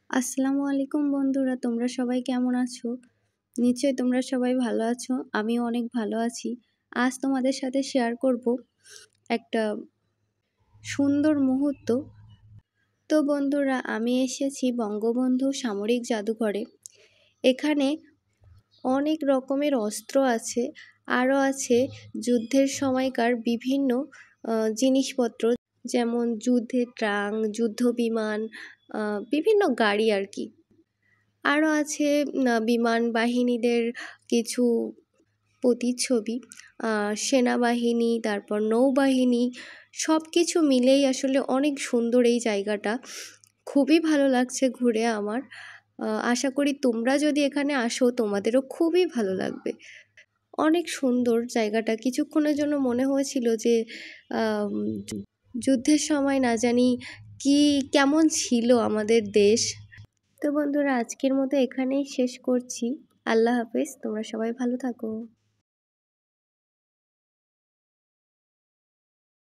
আসসালামু আলাইকুম বন্ধুরা, তোমরা সবাই কেমন আছো? নিশ্চয়ই তোমরা সবাই ভালো আছো। আমিও অনেক ভালো আছি। আজ তোমাদের সাথে শেয়ার করব একটা সুন্দর মুহূর্ত। তো বন্ধুরা, আমি এসেছি বঙ্গবন্ধু সামরিক জাদুঘরে। এখানে অনেক রকমের অস্ত্র আছে, আরও আছে যুদ্ধের সময়কার বিভিন্ন জিনিসপত্র, যেমন যুদ্ধের ট্রাঙ্ক, যুদ্ধ বিমান, বিভিন্ন গাড়ি আর কি। আরও আছে বিমান বাহিনীদের কিছু প্রতিচ্ছবি, সেনাবাহিনী, তারপর নৌবাহিনী, সব কিছু মিলেই আসলে অনেক সুন্দর এই জায়গাটা। খুবই ভালো লাগছে ঘুরে আমার। আশা করি তোমরা যদি এখানে আসো তোমাদেরও খুবই ভালো লাগবে। অনেক সুন্দর জায়গাটা। কিছুক্ষণের জন্য মনে হয়েছিল যে আম, যুদ্ধের সময় না জানি কি কেমন ছিল আমাদের দেশ। তো বন্ধুরা, আজকের মতো এখানেই শেষ করছি। আল্লাহ হাফেজ, তোমরা সবাই ভালো থাকো।